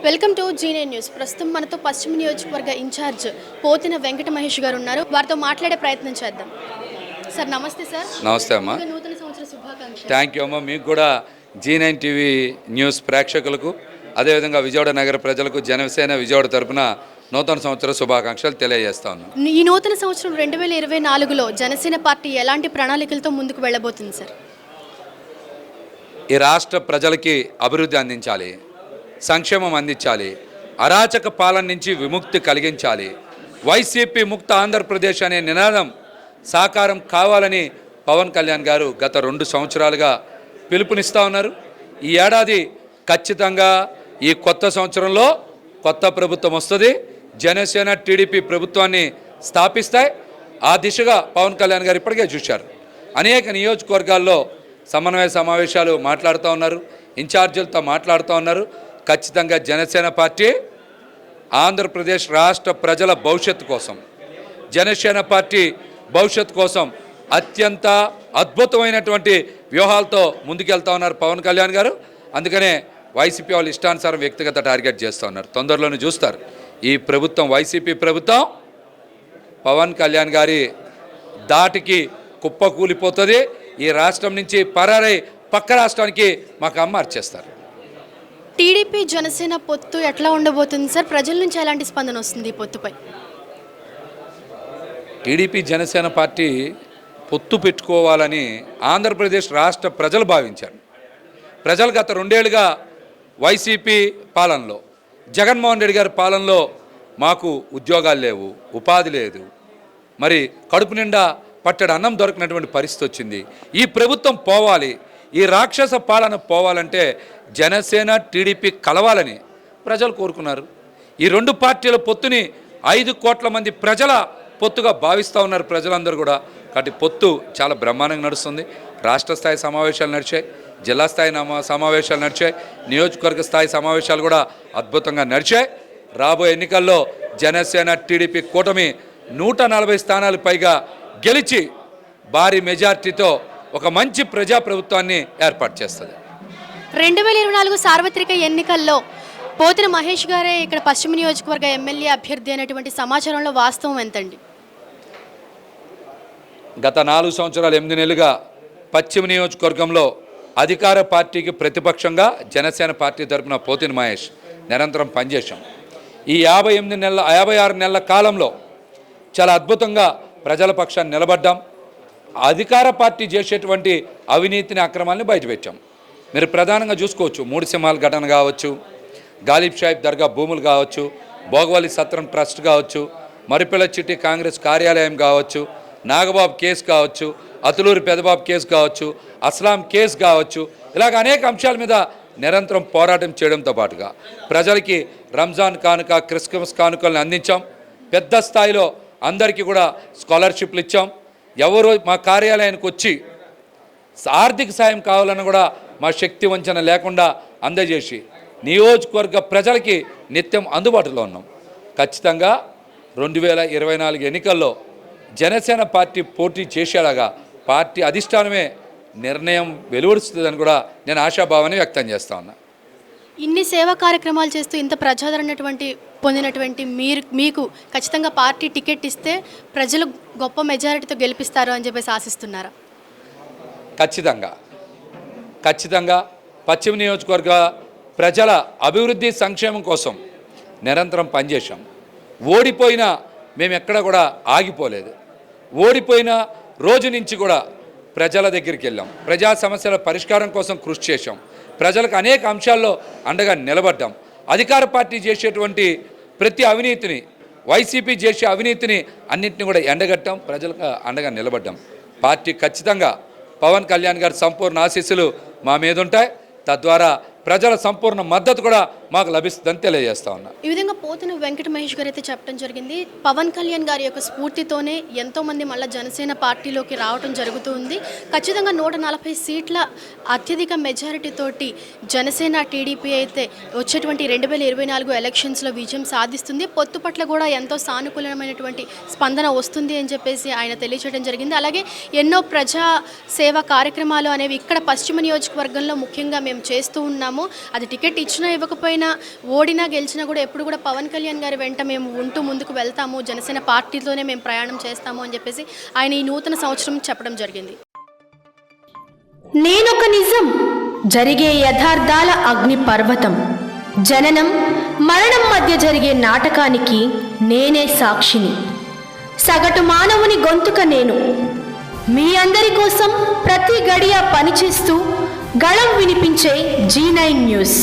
Welcome to G9 news. ప్రస్తుతం మనతో పశ్చిమ నియోజకవర్గ ఇన్ఛార్జ్ పోతిన వెంకట మహేష్ గారు ఉన్నారు. వారితో మాట్లాడే ప్రయత్నం చేద్దాం. సార్ నమస్తే సార్. నమస్తే అమ్మా. నూతన సంవత్సర శుభాకాంక్షలు. థ్యాంక్ యూ అమ్మా. మీకు కూడా G9 టీవీ న్యూస్ ప్రేక్షకులకు అదేవిధంగా విజయవాడ నగర ప్రజలకు జనసేన విజయవాడ తరపున నూతన సంవత్సర శుభాకాంక్షలు తెలియజేస్తా ఉన్నాం. ఈ నూతన సంవత్సరం 2024లో జనసేన పార్టీ ఎలాంటి ప్రణాళికలతో ముందుకు వెళ్ళబోతుంది సార్? ఈ రాష్ట్ర ప్రజలకి అభివృద్ధి అందించాలి, సంక్షేమం అందించాలి, అరాచక పాలన నుంచి విముక్తి కలిగించాలి, వైసీపీ ముక్త ఆంధ్రప్రదేశ్ అనే నినాదం సాకారం కావాలని పవన్ కళ్యాణ్ గారు గత 2 సంవత్సరాలుగా పిలుపునిస్తూ ఉన్నారు. ఈ ఏడాది ఖచ్చితంగా ఈ కొత్త సంవత్సరంలో కొత్త ప్రభుత్వం వస్తుంది, జనసేన టీడీపీ ప్రభుత్వాన్ని స్థాపిస్తాయి. ఆ దిశగా పవన్ కళ్యాణ్ గారు ఇప్పటికే చూశారు. అనేక నియోజకవర్గాల్లో సమన్వయ సమావేశాలు మాట్లాడుతూ ఉన్నారు, ఇన్ఛార్జీలతో మాట్లాడుతూ ఉన్నారు. ఖచ్చితంగా జనసేన పార్టీ ఆంధ్రప్రదేశ్ రాష్ట్ర ప్రజల భవిష్యత్తు కోసం, జనసేన పార్టీ భవిష్యత్తు కోసం అత్యంత అద్భుతమైనటువంటి వ్యూహాలతో ముందుకెళ్తా ఉన్నారు పవన్ కళ్యాణ్ గారు. అందుకనే వైసీపీ వాళ్ళు ఇష్టానుసారం వ్యక్తిగత టార్గెట్ చేస్తూ ఉన్నారు. తొందరలోనే చూస్తారు ఈ ప్రభుత్వం, వైసీపీ ప్రభుత్వం పవన్ కళ్యాణ్ గారి దాటికి కుప్ప కూలిపోతుంది. ఈ రాష్ట్రం నుంచి పరారై పక్క రాష్ట్రానికి మాకు మార్చేస్తారు. టీడీపీ జనసేన పొత్తు ఎట్లా ఉండబోతుంది సార్? ప్రజల నుంచి ఎలాంటి స్పందన వస్తుంది ఈ పొత్తుపై? టీడీపీ జనసేన పార్టీ పొత్తు పెట్టుకోవాలని ఆంధ్రప్రదేశ్ రాష్ట్ర ప్రజలు భావించారు. ప్రజలు గత 2 ఏళ్ళుగా వైసీపీ పాలనలో, జగన్మోహన్ రెడ్డి గారి పాలనలో మాకు ఉద్యోగాలు లేవు, ఉపాధి లేదు, మరి కడుపు నిండా పట్టడి అన్నం దొరకనటువంటి పరిస్థితి వచ్చింది. ఈ ప్రభుత్వం పోవాలి, ఈ రాక్షస పాలన పోవాలంటే జనసేన టీడీపీ కలవాలని ప్రజలు కోరుకున్నారు. ఈ 2 పార్టీల పొత్తుని 5 కోట్ల మంది ప్రజల పొత్తుగా భావిస్తూ ఉన్నారు ప్రజలందరూ కూడా. కాబట్టి పొత్తు చాలా బ్రహ్మాండంగా నడుస్తుంది. రాష్ట్ర స్థాయి సమావేశాలు నడిచాయి, జిల్లా స్థాయి సమావేశాలు నడిచాయి, నియోజకవర్గ స్థాయి సమావేశాలు కూడా అద్భుతంగా నడిచాయి. రాబోయే ఎన్నికల్లో జనసేన టీడీపీ కూటమి 140 స్థానాలు పైగా గెలిచి భారీ మెజార్టీతో ఒక మంచి ప్రజాప్రభుత్వాన్ని ఏర్పాటు చేస్తుంది. 2024 సార్వత్రిక ఎన్నికల్లో పోతిన మహేష్ గారే ఇక్కడ పశ్చిమ నియోజకవర్గ ఎమ్మెల్యే అభ్యర్థి అనేటువంటి సమాచారంలో వాస్తవం ఎంతండి? గత 4 సంవత్సరాలు 8 నెలలుగా పశ్చిమ నియోజకవర్గంలో అధికార పార్టీకి ప్రతిపక్షంగా జనసేన పార్టీ తరపున పోతిన మహేష్ నిరంతరం పనిచేశాం. ఈ 56 నెలల కాలంలో చాలా అద్భుతంగా ప్రజల పక్షాన్ని నిలబడ్డాం. అధికార పార్టీ చేసేటువంటి అవినీతిని, అక్రమాలని బయటపెట్టాం. మీరు ప్రధానంగా చూసుకోవచ్చు, 3 సింహాల ఘటన కావచ్చు, గాలిబ్ షాయిబ్ దర్గా భూములు కావచ్చు, భోగవల్లి సత్రం ట్రస్ట్ కావచ్చు, మరిపిల్ల చిట్టి కాంగ్రెస్ కార్యాలయం కావచ్చు, నాగబాబు కేసు కావచ్చు, అతులూరి పెదబాబు కేసు కావచ్చు, అస్లాం కేసు కావచ్చు, ఇలాగ అనేక అంశాల మీద నిరంతరం పోరాటం చేయడంతో పాటుగా ప్రజలకి రంజాన్ కానుక, క్రిస్మస్ కానుకలను అందించాం. పెద్ద స్థాయిలో అందరికీ కూడా స్కాలర్షిప్లు ఇచ్చాం. ఎవరు మా కార్యాలయానికి వచ్చి ఆర్థిక సాయం కావాలని కూడా మా శక్తి వంచన లేకుండా అందజేసి నియోజకవర్గ ప్రజలకి నిత్యం అందుబాటులో ఉన్నాం. ఖచ్చితంగా 2024 ఎన్నికల్లో జనసేన పార్టీ పోటీ చేసేలాగా పార్టీ అధిష్టానమే నిర్ణయం వెలువరుస్తుందని కూడా నేను ఆశాభావాన్ని వ్యక్తం చేస్తా ఉన్నా. ఇన్ని సేవా కార్యక్రమాలు చేస్తూ ఇంత ప్రజాదరణ పొందినటువంటి మీకు ఖచ్చితంగా పార్టీ టికెట్ ఇస్తే ప్రజలు గొప్ప మెజారిటీతో గెలిపిస్తారు అని చెప్పేసి ఆశిస్తున్నారా? ఖచ్చితంగా పశ్చిమ నియోజకవర్గ ప్రజల అభివృద్ధి సంక్షేమం కోసం నిరంతరం పనిచేశాం. ఓడిపోయినా మేము ఎక్కడ కూడా ఆగిపోలేదు. ఓడిపోయిన రోజు నుంచి కూడా ప్రజల దగ్గరికి వెళ్ళాం, ప్రజా సమస్యల పరిష్కారం కోసం కృషి చేశాం, ప్రజలకు అనేక అంశాల్లో అండగా నిలబడ్డాం. అధికార పార్టీ చేసేటువంటి ప్రతి అవినీతిని, వైసీపీ చేసే అవినీతిని అన్నింటినీ కూడా ఎండగట్టాం, ప్రజలకు అండగా నిలబడ్డాం. పార్టీ ఖచ్చితంగా పవన్ కళ్యాణ్ గారి సంపూర్ణ ఆశీస్సులు మా మీద ఉంటాయి. తద్వారా ప్రజల సంపూర్ణ మద్దతు కూడా మాకు లభిస్తుందని తెలియజేస్తా ఉన్నా. ఈ విధంగా పోతిన వెంకట మహేష్ గారు అయితే చెప్పడం జరిగింది. పవన్ కళ్యాణ్ గారి యొక్క స్ఫూర్తితోనే ఎంతోమంది మళ్ళీ జనసేన పార్టీలోకి రావడం జరుగుతుంది. ఖచ్చితంగా 140 సీట్ల అత్యధిక మెజారిటీతోటి జనసేన టీడీపీ అయితే వచ్చేటువంటి 2024 ఎలక్షన్స్లో విజయం సాధిస్తుంది. పొత్తు పట్ల కూడా ఎంతో సానుకూలమైనటువంటి స్పందన వస్తుంది అని చెప్పేసి ఆయన తెలియజేయడం జరిగింది. అలాగే ఎన్నో ప్రజా సేవా కార్యక్రమాలు అనేవి ఇక్కడ పశ్చిమ నియోజకవర్గంలో ముఖ్యంగా మేము చేస్తూ ఉన్నాము. అది టికెట్ ఇచ్చినా ఇవ్వకపోయినా ఆయన ఓడినా గెలిచినా కూడా ఎప్పుడు కూడా పవన్ కళ్యాణ్ గారి వెంట మేము ఉంటూ ముందుకు వెళ్తాము, జనసేన పార్టీతోనే మేము ప్రయాణం చేస్తాము అని చెప్పేసి ఆయన ఈ నూతన సంవత్సరం చెప్పడం జరిగింది. నేనొక నిజం, జరిగే యథార్థాల అగ్ని పర్వతం, జననం మరణం మధ్య జరిగే నాటకానికి నేనే సాక్షిని. సగటు మానవుని గొంతుక నేను. మీ అందరి కోసం ప్రతి గడియ పనిచేస్తూ గళం వినిపించే G9 న్యూస్.